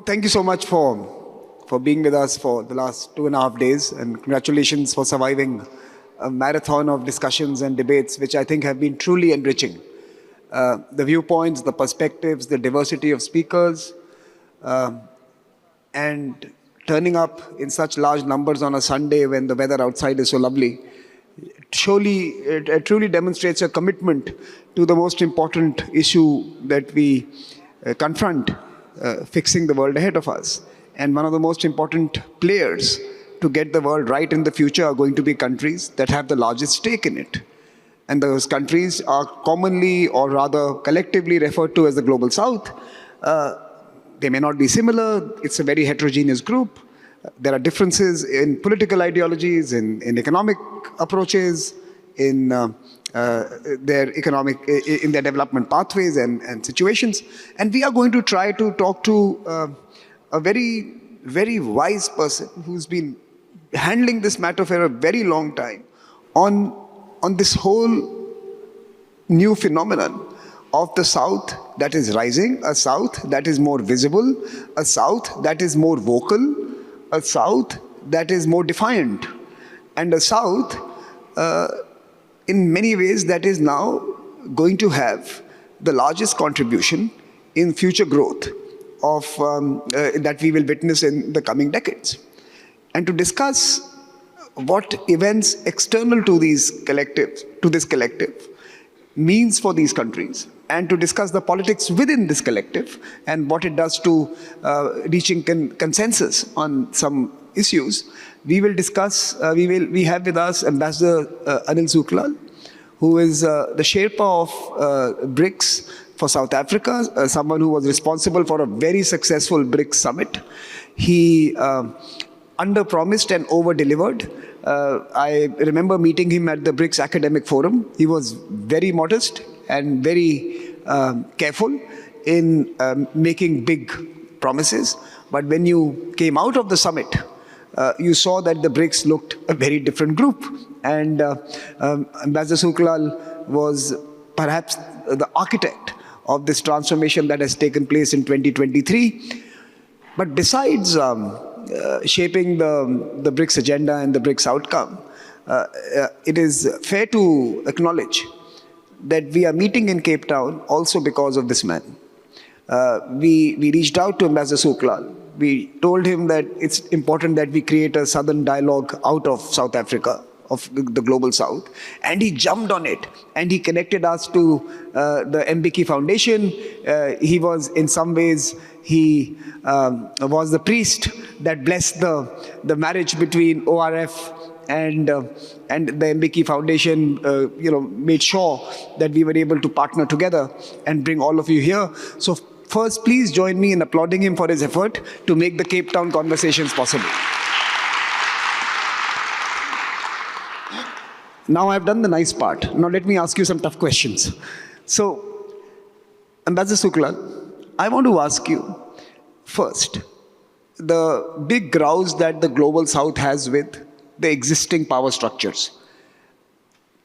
thank you so much for being with us for the last 2.5 days, and congratulations for surviving a marathon of discussions and debates, which I think have been truly enriching. The viewpoints, the perspectives, the diversity of speakers, and turning up in such large numbers on a Sunday when the weather outside is so lovely, surely it truly demonstrates a commitment to the most important issue that we confront, fixing the world ahead of us. And one of the most important players to get the world right in the future are going to be countries that have the largest stake in it. And those countries are commonly, or rather collectively, referred to as the Global South. They may not be similar. It's a very heterogeneous group. There are differences in political ideologies, in economic approaches, in their development pathways and situations. And we are going to try to talk to a very, very wise person who's been handling this matter for a very long time on this whole new phenomenon of the South that is rising, a South that is more visible, a South that is more vocal, a South that is more defiant, and a South in many ways that is now going to have the largest contribution in future growth of that we will witness in the coming decades. And to discuss what events external to this collective means for these countries, and to discuss the politics within this collective and what it does to reaching consensus on some issues, we will discuss, we have with us Ambassador Anil Sooklal, who is the Sherpa of BRICS for South Africa, someone who was responsible for a very successful BRICS summit. He under-promised and over-delivered. I remember meeting him at the BRICS Academic Forum. He was very modest and very careful in making big promises. But when you came out of the summit, you saw that the BRICS looked a very different group. And Ambassador Sooklal was perhaps the architect of this transformation that has taken place in 2023. But besides shaping the BRICS agenda and the BRICS outcome, it is fair to acknowledge that we are meeting in Cape Town also because of this man. We reached out to Ambassador Sooklal. We told him that it's important that we create a Southern dialogue out of South Africa, of the Global South. And he jumped on it, and he connected us to the Mbeki Foundation. He was, in some ways, he was the priest that blessed the marriage between ORF and the Mbeki Foundation, made sure that we were able to partner together and bring all of you here. So first, please join me in applauding him for his effort to make the Cape Town conversations possible. Now I've done the nice part. Now let me ask you some tough questions. So, Ambassador Sooklal, I want to ask you, first, the big grouse that the Global South has with the existing power structures.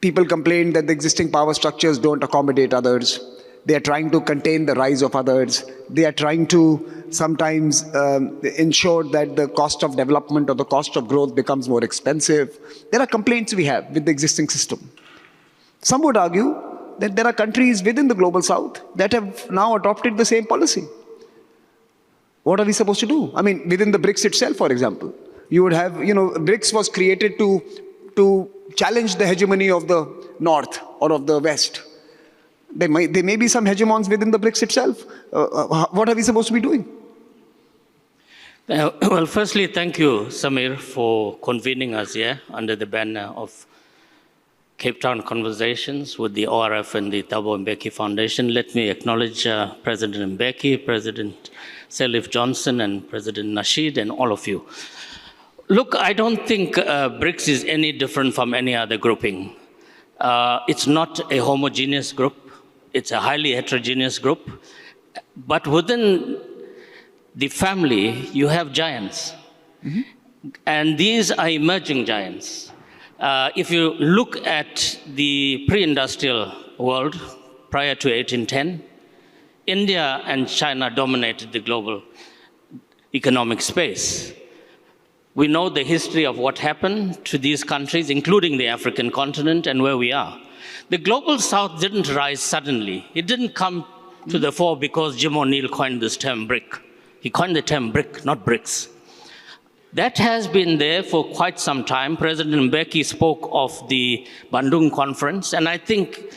People complain that the existing power structures don't accommodate others. They are trying to contain the rise of others. They are trying to sometimes ensure that the cost of development or the cost of growth becomes more expensive. There are complaints we have with the existing system. Some would argue that there are countries within the Global South that have now adopted the same policy. What are we supposed to do? I mean, within the BRICS itself, for example, you would have, BRICS was created to challenge the hegemony of the North or of the West. There may be some hegemons within the BRICS itself. What are we supposed to be doing? Well, firstly, thank you, Samir, for convening us here under the banner of Cape Town Conversations with the ORF and the Thabo Mbeki Foundation. Let me acknowledge President Mbeki, President Salif Johnson, and President Nasheed, and all of you. Look, I don't think BRICS is any different from any other grouping. It's not a homogeneous group. It's a highly heterogeneous group. But within the family, you have giants. Mm-hmm. And these are emerging giants. If you look at the pre-industrial world prior to 1810, India and China dominated the global economic space. We know the history of what happened to these countries, including the African continent and where we are. The global south didn't rise suddenly. It didn't come to the fore because Jim O'Neill coined this term BRIC. He coined the term BRIC, not BRICS. That has been there for quite some time. President Mbeki spoke of the Bandung Conference, and I think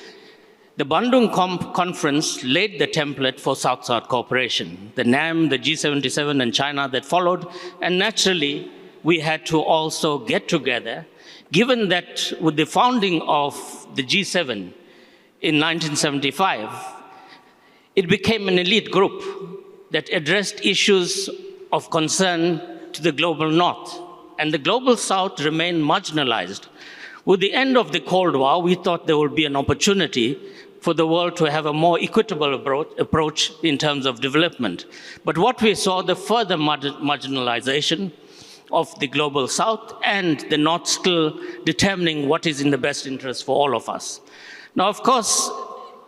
the Bandung Conference laid the template for South-South cooperation. The NAM, the G77 and China that followed, and naturally, we had to also get together, given that with the founding of the G7 in 1975, it became an elite group that addressed issues of concern to the global north, and the global south remained marginalized. With the end of the Cold War, we thought there would be an opportunity for the world to have a more equitable approach in terms of development. But what we saw, the further marginalization of the global south and the north still determining what is in the best interest for all of us. Now, of course,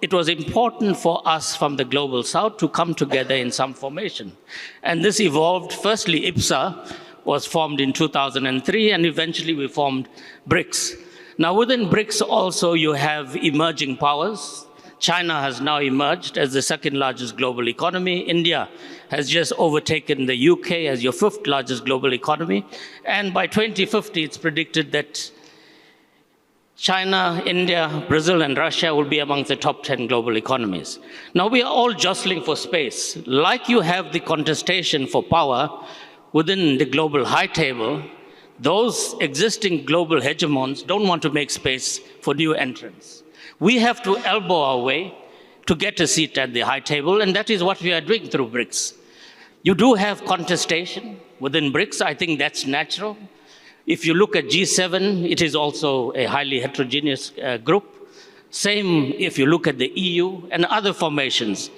it was important for us from the global south to come together in some formation. And this evolved. Firstly, IPSA was formed in 2003, and eventually we formed BRICS. Now, within BRICS also, you have emerging powers. China has now emerged as the second largest global economy. India has just overtaken the UK as your fifth largest global economy. And by 2050, it's predicted that China, India, Brazil, and Russia will be among the top 10 global economies. Now, we are all jostling for space. Like you have the contestation for power within the global high table, those existing global hegemons don't want to make space for new entrants. We have to elbow our way to get a seat at the high table, and that is what we are doing through BRICS. You do have contestation within BRICS. I think that's natural. If you look at G7, it is also a highly heterogeneous group. Same if you look at the EU and other formations.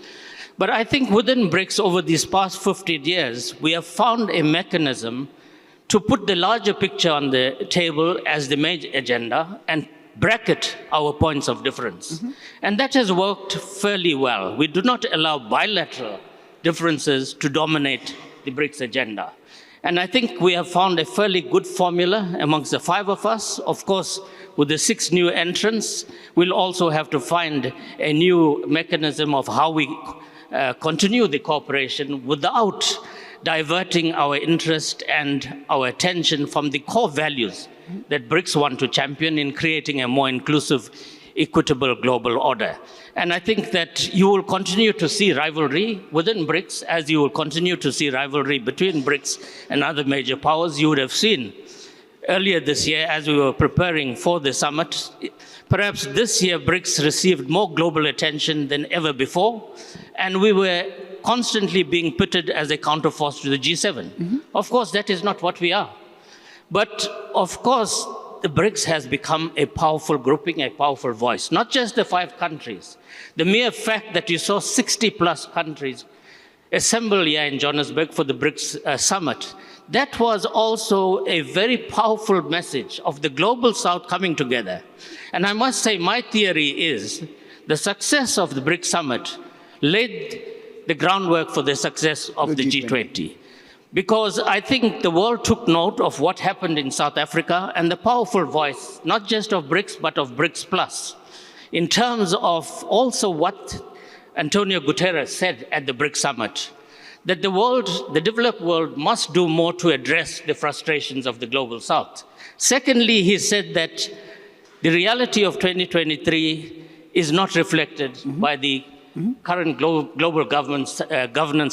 But I think within BRICS over these past 15 years, we have found a mechanism to put the larger picture on the table as the major agenda and bracket our points of difference. And that has worked fairly well. We do not allow bilateral differences to dominate the BRICS agenda. And I think we have found a fairly good formula amongst the five of us. Of course, with the 6 new entrants, we'll also have to find a new mechanism of how we continue the cooperation without diverting our interest and our attention from the core values that BRICS want to champion in creating a more inclusive, equitable global order. And I think that you will continue to see rivalry within BRICS as you will continue to see rivalry between BRICS and other major powers. You would have seen earlier this year as we were preparing for the summit, perhaps this year BRICS received more global attention than ever before, and we were constantly being pitted as a counterforce to the G7. Of course, that is not what we are. But of course, the BRICS has become a powerful grouping, a powerful voice, not just the 5 countries. The mere fact that you saw 60+ countries assemble here in Johannesburg for the BRICS summit, that was also a very powerful message of the global south coming together. And I must say, my theory is the success of the BRICS summit laid the groundwork for the success of the G20. Because I think the world took note of what happened in South Africa and the powerful voice, not just of BRICS, but of BRICS Plus, in terms of also what Antonio Guterres said at the BRICS summit, that the world, the developed world, must do more to address the frustrations of the global south. Secondly, he said that the reality of 2023 is not reflected by the current global governance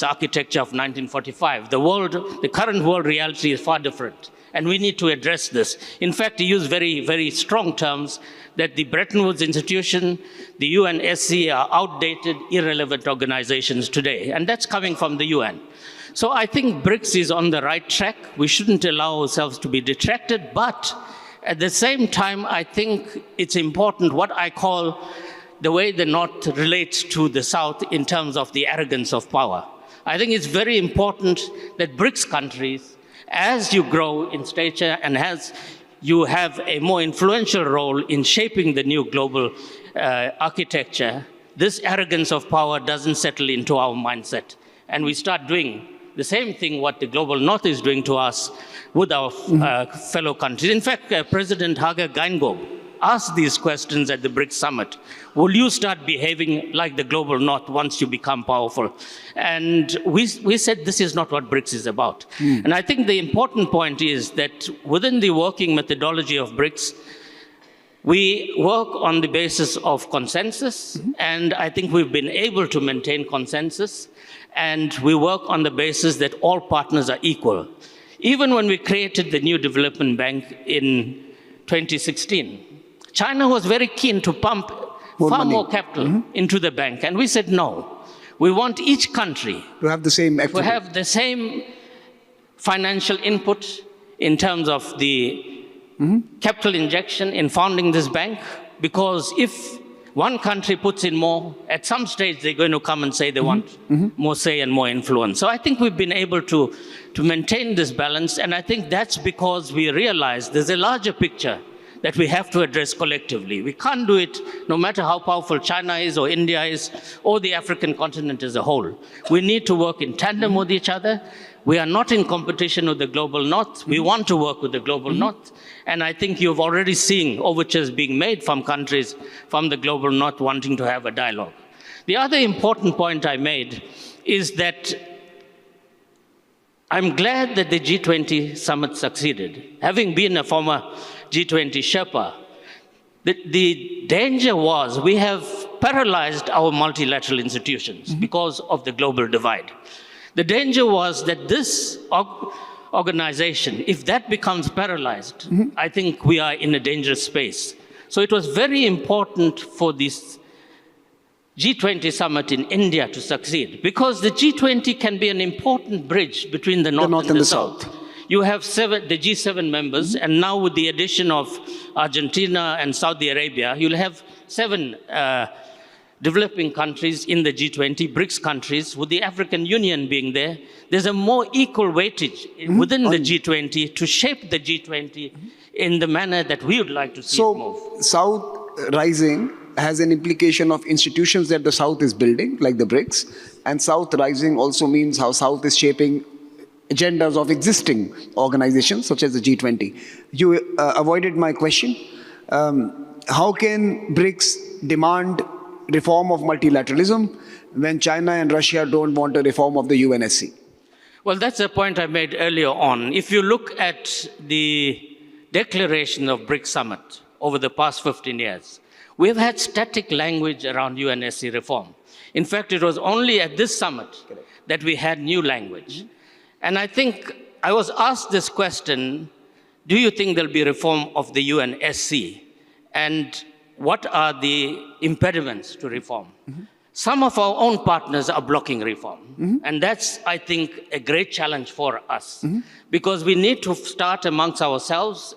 architecture of 1945. The current world reality is far different, and we need to address this. In fact, he used very, very strong terms that the Bretton Woods institution, the UNSC are outdated, irrelevant organizations today, and that's coming from the UN. So I think BRICS is on the right track. We shouldn't allow ourselves to be detracted, but at the same time, I think it's important what I call the way the North relates to the South in terms of the arrogance of power. I think it's very important that BRICS countries, as you grow in stature and as you have a more influential role in shaping the new global architecture, this arrogance of power doesn't settle into our mindset. And we start doing the same thing what the global north is doing to us with our fellow countries. In fact, President Hage Geingob asked these questions at the BRICS summit. Will you start behaving like the global north once you become powerful? And we said this is not what BRICS is about. And I think the important point is that within the working methodology of BRICS, we work on the basis of consensus, and I think we've been able to maintain consensus, and we work on the basis that all partners are equal. Even when we created the new development bank in 2016, China was very keen to pump far more capital into the bank, and we said no. We want each country to have the same equity. To have the same financial input in terms of the capital injection in founding this bank, because if one country puts in more, at some stage they're going to come and say they want more say and more influence. So I think we've been able to maintain this balance, and I think that's because we realize there's a larger picture that we have to address collectively. We can't do it no matter how powerful China is or India is or the African continent as a whole. We need to work in tandem with each other. We are not in competition with the global north. We want to work with the global north. And I think you've already seen overtures being made from countries from the global north wanting to have a dialogue. The other important point I made is that I'm glad that the G20 summit succeeded. Having been a former G20 Sherpa, the danger was we have paralyzed our multilateral institutions because of the global divide. The danger was that this organization, if that becomes paralyzed, I think we are in a dangerous space. So it was very important for this G20 summit in India to succeed, because the G20 can be an important bridge between the north and the south. You have the G7 members, and now with the addition of Argentina and Saudi Arabia, you'll have 7 developing countries in the G20, BRICS countries, with the African Union being there. There's a more equal weightage within the G20 to shape the G20 in the manner that we would like to see it move. So, South Rising has an implication of institutions that the South is building, like the BRICS, and South Rising also means how South is shaping agendas of existing organizations such as the G20. You avoided my question. How can BRICS demand reform of multilateralism when China and Russia don't want a reform of the UNSC? Well, that's a point I made earlier on. If you look at the declaration of BRICS Summit over the past 15 years, we've had static language around UNSC reform. In fact, it was only at this summit that we had new language. And I think I was asked this question, do you think there'll be reform of the UNSC? And what are the impediments to reform? Some of our own partners are blocking reform. And that's, I think, a great challenge for us. Because we need to start amongst ourselves,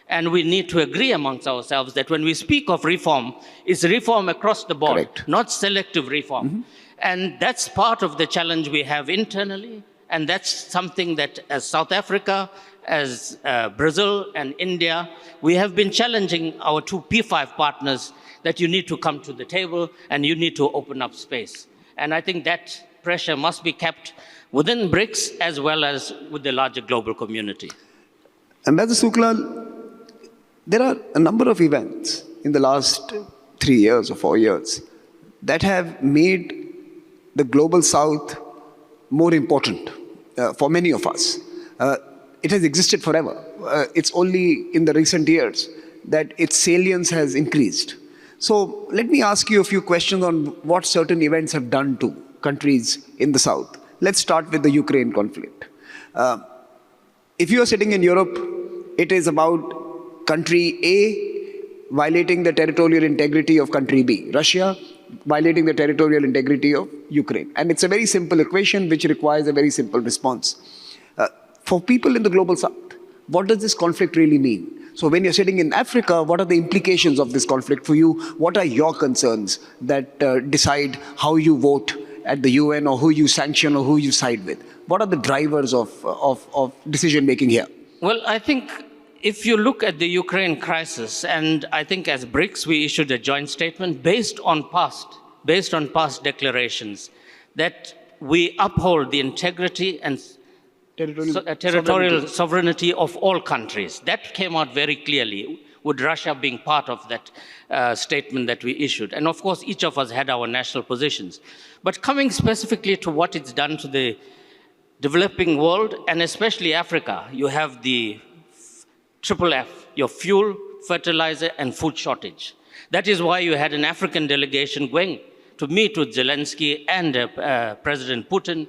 and we need to agree amongst ourselves that when we speak of reform, it's reform across the board, not selective reform. And that's part of the challenge we have internally. And that's something that as South Africa, as Brazil and India, we have been challenging our 2 P5 partners that you need to come to the table and you need to open up space. And I think that pressure must be kept within BRICS as well as with the larger global community. Ambassador Sooklal, there are a number of events in the last 3 years or 4 years that have made the global South more important for many of us. It has existed forever. It's only in the recent years that its salience has increased. So let me ask you a few questions on what certain events have done to countries in the South. Let's start with the Ukraine conflict. If you are sitting in Europe, it is about country A violating the territorial integrity of country B. Russia violating the territorial integrity of Ukraine. And it's a very simple equation which requires a very simple response. For people in the global South, what does this conflict really mean? So when you're sitting in Africa, what are the implications of this conflict for you? What are your concerns that decide how you vote at the UN or who you sanction or who you side with? What are the drivers of decision making here? Well, I think if you look at the Ukraine crisis, and I think as BRICS, we issued a joint statement based on past declarations that we uphold the integrity and territorial sovereignty of all countries. That came out very clearly, with Russia being part of that statement that we issued. And of course, each of us had our national positions. But coming specifically to what it's done to the developing world, and especially Africa, you have the triple F, your fuel, fertilizer, and food shortage. That is why you had an African delegation going to meet with Zelensky and President Putin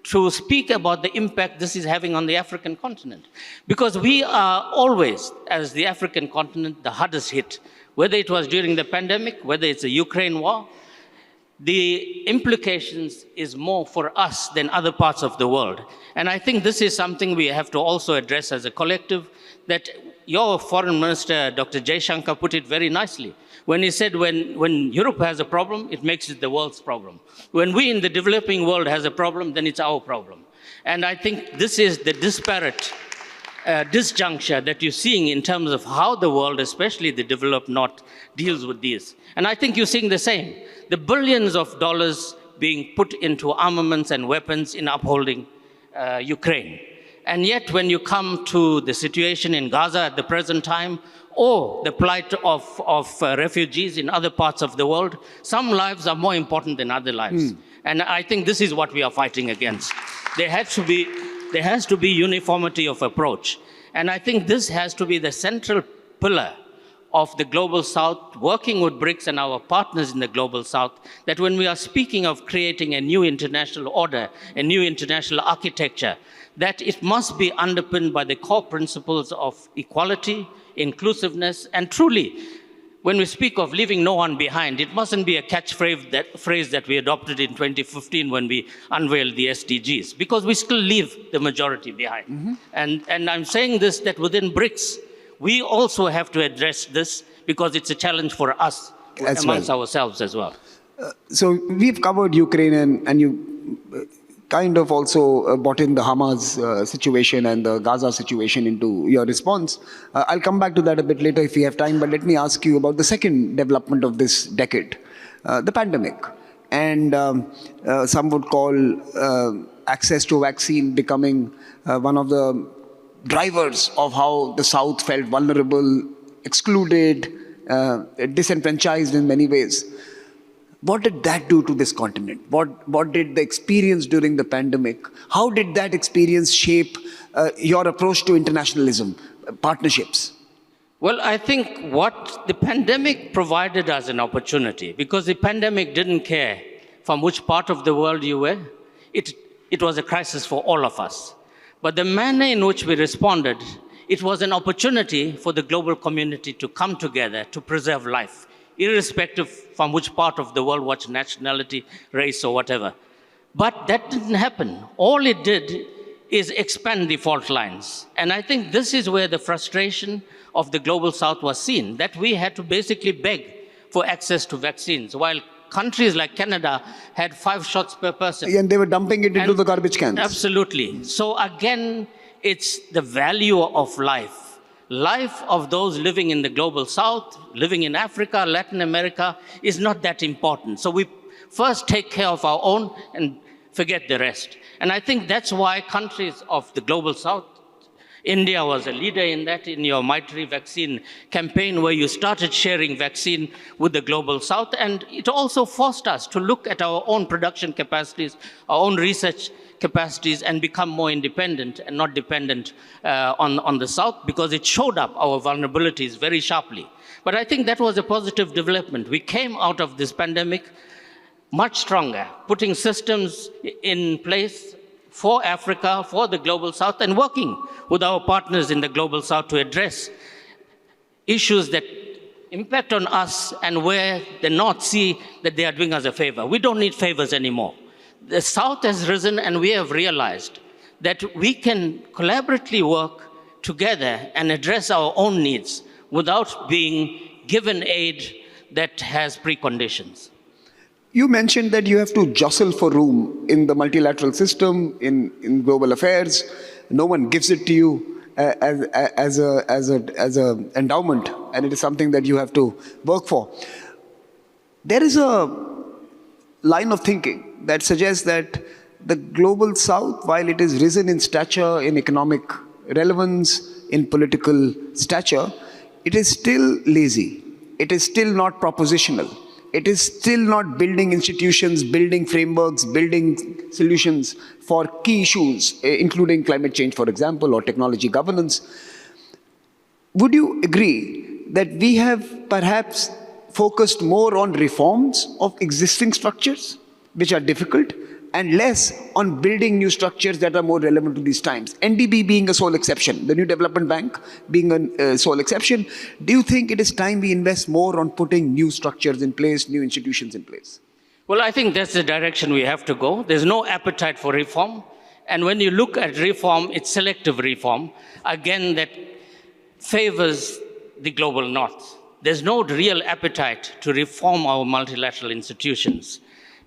to speak about the impact this is having on the African continent. Because we are always, as the African continent, the hardest hit, whether it was during the pandemic, whether it's the Ukraine war. The implications is more for us than other parts of the world. And I think this is something we have to also address as a collective, that your foreign minister, Dr. Jaishankar, put it very nicely when he said when Europe has a problem, it makes it the world's problem. When we in the developing world has a problem, then it's our problem. And I think this is the disparate disjuncture that you're seeing in terms of how the world, especially the developed North, deals with these. And I think you're seeing the same. The billions of dollars being put into armaments and weapons in upholding Ukraine. And yet when you come to the situation in Gaza at the present time, or the plight of refugees in other parts of the world, some lives are more important than other lives. And I think this is what we are fighting against. There has to be uniformity of approach. And I think this has to be the central pillar of the Global South, working with BRICS and our partners in the Global South, that when we are speaking of creating a new international order, a new international architecture, that it must be underpinned by the core principles of equality, inclusiveness, and truly, when we speak of leaving no one behind, it mustn't be a catchphrase that we adopted in 2015 when we unveiled the SDGs, because we still leave the majority behind. And I'm saying this, that within BRICS, we also have to address this, because it's a challenge for us amongst ourselves as well. So we've covered Ukraine, and you kind of also brought in the Hamas situation and the Gaza situation into your response. I'll come back to that a bit later if we have time, but let me ask you about the second development of this decade, the pandemic. And some would call access to vaccine becoming one of the drivers of how the South felt vulnerable, excluded, disenfranchised in many ways. What did that do to this continent? What did the experience during the pandemic, how did that experience shape your approach to internationalism, partnerships? Well, I think what the pandemic provided us an opportunity, because the pandemic didn't care from which part of the world you were. It was a crisis for all of us. But the manner in which we responded, it was an opportunity for the global community to come together to preserve life, irrespective from which part of the world, what nationality, race, or whatever. But that didn't happen. All it did is expand the fault lines. And I think this is where the frustration of the Global South was seen, that we had to basically beg for access to vaccines, while countries like Canada had 5 shots per person. And they were dumping it into the garbage cans. Absolutely. So again, it's the value of life. Life of those living in the Global South, living in Africa, Latin America, is not that important. So we first take care of our own and forget the rest. And I think that's why countries of the Global South, India was a leader in that, in your Maitri vaccine campaign, where you started sharing vaccine with the Global South. And it also forced us to look at our own production capacities, our own research capacities, and become more independent and not dependent on the South, because it showed up our vulnerabilities very sharply. But I think that was a positive development. We came out of this pandemic much stronger, putting systems in place for Africa, for the Global South, and working with our partners in the Global South to address issues that impact on us and where the North see that they are doing us a favor. We don't need favors anymore. The South has risen, and we have realized that we can collaboratively work together and address our own needs without being given aid that has preconditions. You mentioned that you have to jostle for room in the multilateral system, in global affairs. No one gives it to you as a endowment, and it is something that you have to work for. There is a line of thinking that suggests that the global south, while it is risen in stature, in economic relevance, in political stature, it is still lazy. It is still not propositional. It is still not building institutions, building frameworks, building solutions for key issues, including climate change, for example, or technology governance. Would you agree that we have perhaps focused more on reforms of existing structures, which are difficult, and less on building new structures that are more relevant to these times? NDB being a sole exception, the New Development Bank being a sole exception. Do you think it is time we invest more on putting new structures in place, new institutions in place? Well, I think that's the direction we have to go. There's no appetite for reform. And when you look at reform, it's selective reform, again, that favors the global north. There's no real appetite to reform our multilateral institutions,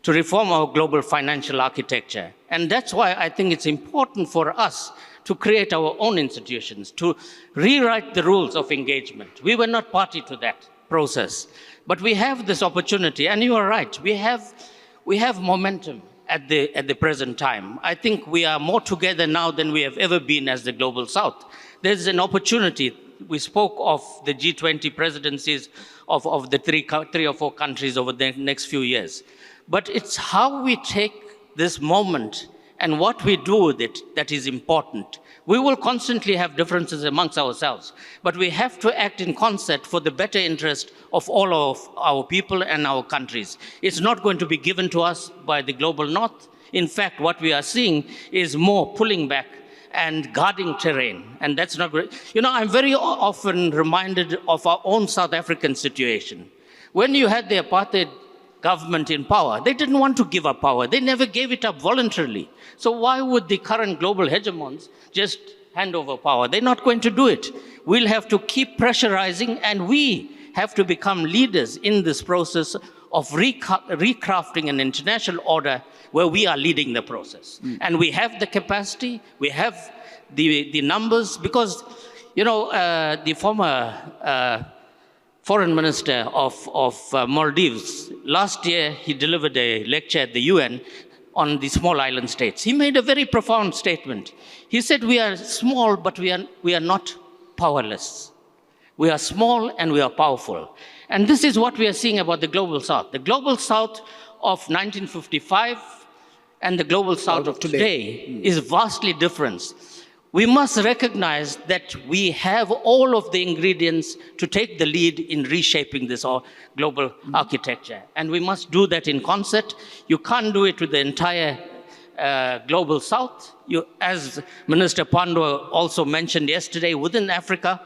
to reform our global financial architecture. And that's why I think it's important for us to create our own institutions, to rewrite the rules of engagement. We were not party to that process, but we have this opportunity, and you are right, we have momentum at the present time. I think we are more together now than we have ever been as the global south. There's an opportunity. We spoke of the G20 presidencies of the three or four countries over the next few years. But it's how we take this moment and what we do with it that is important. We will constantly have differences amongst ourselves, but we have to act in concert for the better interest of all of our people and our countries. It's not going to be given to us by the global north. In fact, what we are seeing is more pulling back and guarding terrain, and that's not great. You know, I'm very often reminded of our own South African situation. When you had the apartheid government in power, they didn't want to give up power. They never gave it up voluntarily. So why would the current global hegemons just hand over power? They're not going to do it. We'll have to keep pressurizing, and we have to become leaders in this process of recrafting an international order where we are leading the process. And we have the capacity, we have the numbers, because, you know, the former foreign minister of Maldives, last year he delivered a lecture at the UN on the small island states. He made a very profound statement. He said, we are small, but we are not powerless. We are small and we are powerful. And this is what we are seeing about the global south. The global south of 1955 and the global south of today is vastly different. We must recognize that we have all of the ingredients to take the lead in reshaping this global architecture. And we must do that in concert. You can't do it with the entire global south. As Minister Pandwa also mentioned yesterday, within Africa,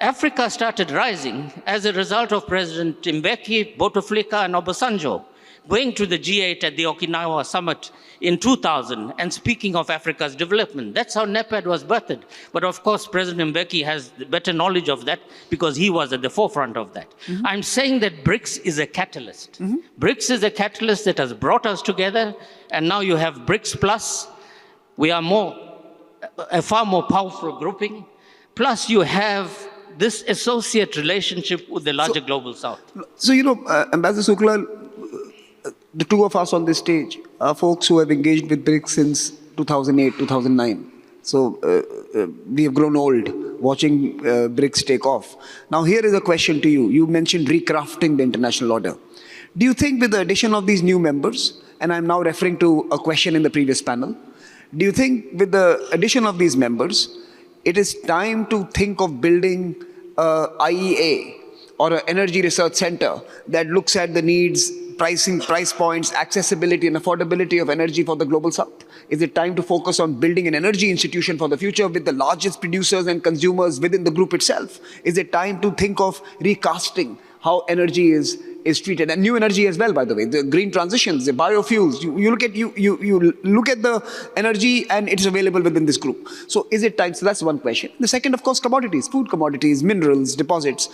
Africa started rising as a result of President Mbeki, Bouteflika, and Obasanjo going to the G8 at the Okinawa summit in 2000 and speaking of Africa's development. That's how NEPAD was birthed. But of course, President Mbeki has better knowledge of that because he was at the forefront of that. I'm saying that BRICS is a catalyst. BRICS is a catalyst that has brought us together, and now you have BRICS Plus. We are a far more powerful grouping. Plus you have this associate relationship with the larger global south. So, you know, Ambassador Sooklal, the two of us on this stage are folks who have engaged with BRICS since 2008, 2009. So we have grown old watching BRICS take off. Now here is a question to you. You mentioned recrafting the international order. Do you think with the addition of these new members, and I'm now referring to a question in the previous panel, do you think with the addition of these members, it is time to think of building IEA or an energy research center that looks at the needs, pricing, price points, accessibility and affordability of energy for the global south? Is it time to focus on building an energy institution for the future with the largest producers and consumers within the group itself? Is it time to think of recasting how energy is treated, and new energy as well, by the way, the green transitions, the biofuels? You look at the energy and it's available within this group. So is it time? So that's one question. The second, of course, commodities, food commodities, minerals, deposits.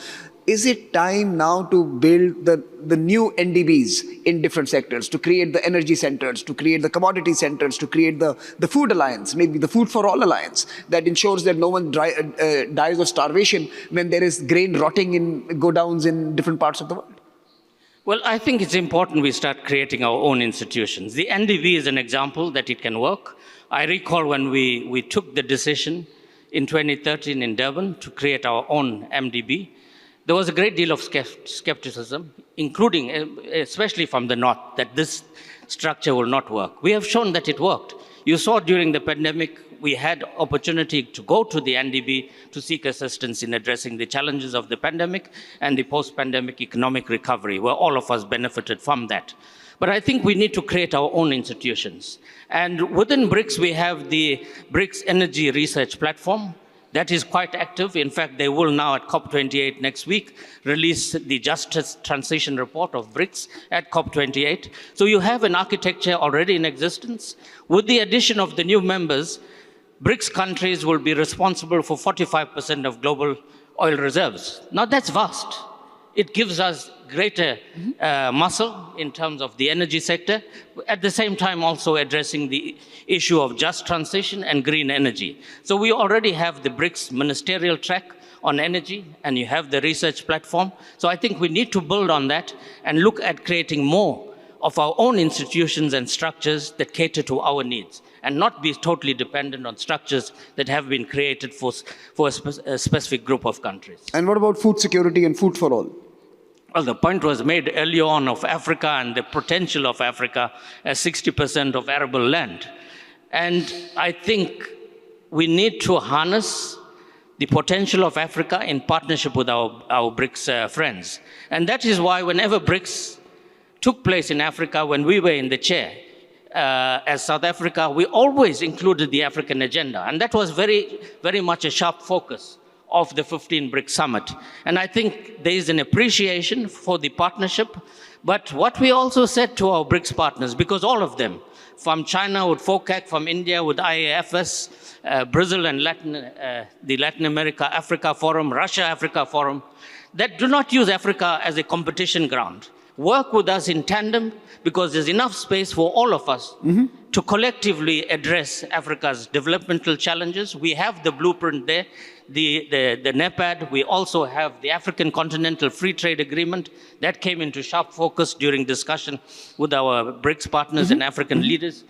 Is it time now to build the new NDBs in different sectors, to create the energy centers, to create the commodity centers, to create the food alliance, maybe the food for all alliance that ensures that no one dies of starvation when there is grain rotting in godowns in different parts of the world? Well, I think it's important we start creating our own institutions. The NDB is an example that it can work. I recall when we took the decision in 2013 in Durban to create our own MDB, there was a great deal of skepticism, including, especially from the North, that this structure will not work. We have shown that it worked. You saw during the pandemic, we had opportunity to go to the NDB to seek assistance in addressing the challenges of the pandemic and the post-pandemic economic recovery, where all of us benefited from that. But I think we need to create our own institutions. And within BRICS, we have the BRICS Energy Research Platform. That is quite active. In fact, they will now at COP28 next week release the Justice Transition Report of BRICS at COP28. So you have an architecture already in existence. With the addition of the new members, BRICS countries will be responsible for 45% of global oil reserves. Now that's vast. It gives us greater muscle in terms of the energy sector, at the same time also addressing the issue of just transition and green energy. So we already have the BRICS ministerial track on energy, and you have the research platform. So I think we need to build on that and look at creating more of our own institutions and structures that cater to our needs, and not be totally dependent on structures that have been created for a specific group of countries. And what about food security and food for all? Well, the point was made earlier on of Africa and the potential of Africa as 60% of arable land. And I think we need to harness the potential of Africa in partnership with our BRICS friends. And that is why whenever BRICS took place in Africa, when we were in the chair, as South Africa, we always included the African agenda. And that was very, very much a sharp focus of the 15 BRICS Summit. And I think there is an appreciation for the partnership. But what we also said to our BRICS partners, because all of them, from China with FOCAC, from India with IAFS, Brazil and the Latin America Africa Forum, Russia Africa Forum, that do not use Africa as a competition ground. Work with us in tandem, because there's enough space for all of us to collectively address Africa's developmental challenges. We have the blueprint there, the NEPAD. We also have the African Continental Free Trade Agreement that came into sharp focus during discussion with our BRICS partners and African leaders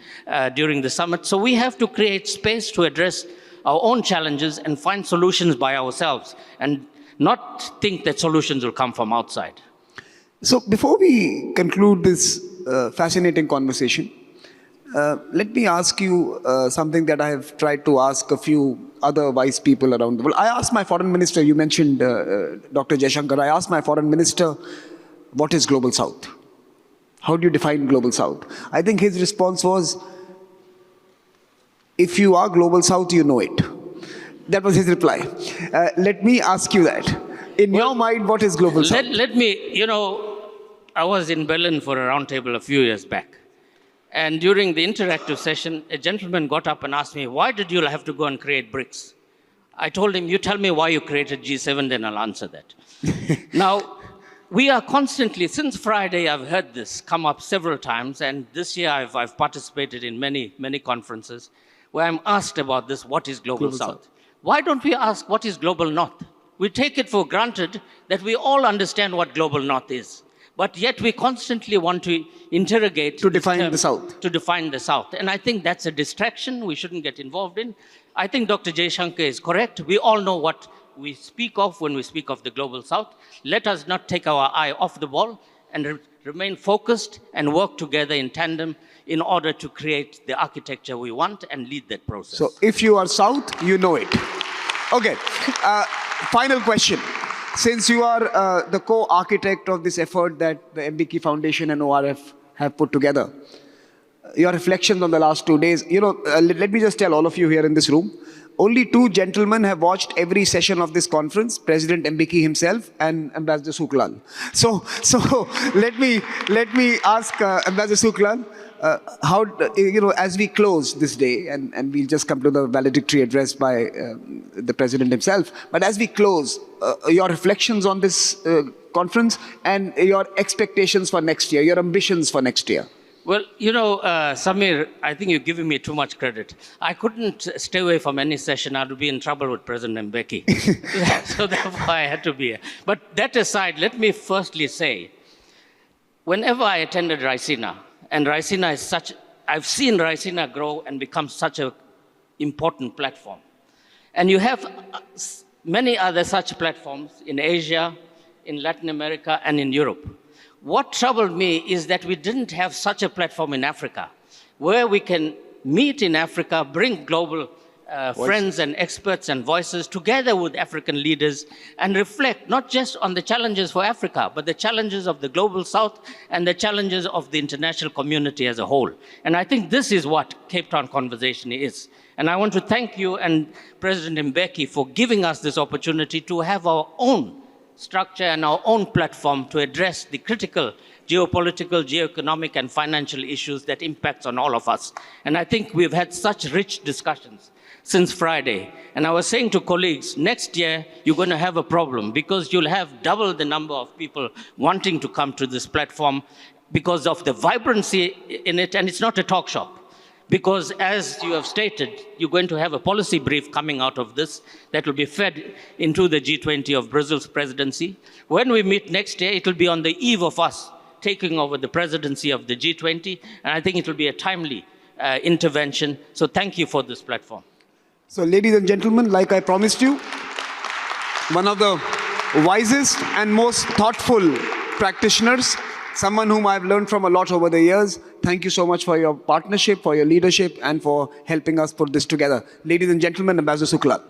during the summit. So we have to create space to address our own challenges and find solutions by ourselves, and not think that solutions will come from outside. So before we conclude this fascinating conversation, let me ask you something that I have tried to ask a few other wise people around the world. I asked my foreign minister, you mentioned Dr. Jaishankar, I asked my foreign minister, what is Global South? How do you define Global South? I think his response was, if you are Global South, you know it. That was his reply. Let me ask you that. In your mind, what is Global South? Let me, I was in Berlin for a roundtable a few years back. And during the interactive session, a gentleman got up and asked me, why did you have to go and create BRICS? I told him, you tell me why you created G7, then I'll answer that. Now, we are constantly, since Friday, I've heard this come up several times, and this year I've participated in many, many conferences where I'm asked about this, what is Global South? Why don't we ask, what is Global North? We take it for granted that we all understand what Global North is. But yet we constantly want to interrogate... To define the South. To define the South. And I think that's a distraction we shouldn't get involved in. I think Dr. Jaishankar is correct. We all know what we speak of when we speak of the Global South. Let us not take our eye off the ball and remain focused and work together in tandem in order to create the architecture we want and lead that process. So if you are South, you know it. Okay. Final question. Since you are the co-architect of this effort that the MBK Foundation and ORF have put together, your reflections on the last 2 days, let me just tell all of you here in this room, only 2 gentlemen have watched every session of this conference, President MBK himself and Ambassador Sooklal. So let me ask Ambassador Sooklal, how, as we close this day, and we'll just come to the valedictory address by the President himself, but as we close, your reflections on this conference and your expectations for next year, your ambitions for next year. Well, Samir, I think you're giving me too much credit. I couldn't stay away from any session. I would be in trouble with President Mbeki. So therefore I had to be here. But that aside, let me firstly say, whenever I attended Raisina, and Raisina is such, I've seen Raisina grow and become such an important platform. And you have many other such platforms in Asia, in Latin America, and in Europe. What troubled me is that we didn't have such a platform in Africa, where we can meet in Africa, bring global friends and experts and voices together with African leaders and reflect not just on the challenges for Africa, but the challenges of the global South and the challenges of the international community as a whole. And I think this is what Cape Town Conversation is. And I want to thank you and President Mbeki for giving us this opportunity to have our own structure and our own platform to address the critical geopolitical, geoeconomic, and financial issues that impacts on all of us. And I think we've had such rich discussions since Friday. And I was saying to colleagues, next year you're going to have a problem because you'll have double the number of people wanting to come to this platform because of the vibrancy in it, and it's not a talk shop. Because as you have stated, you're going to have a policy brief coming out of this that will be fed into the G20 of Brazil's presidency. When we meet next year, it will be on the eve of us taking over the presidency of the G20, and I think it will be a timely intervention. So thank you for this platform. So ladies and gentlemen, like I promised you, one of the wisest and most thoughtful practitioners, someone whom I've learned from a lot over the years. Thank you so much for your partnership, for your leadership, and for helping us put this together. Ladies and gentlemen, Ambassador Sooklal.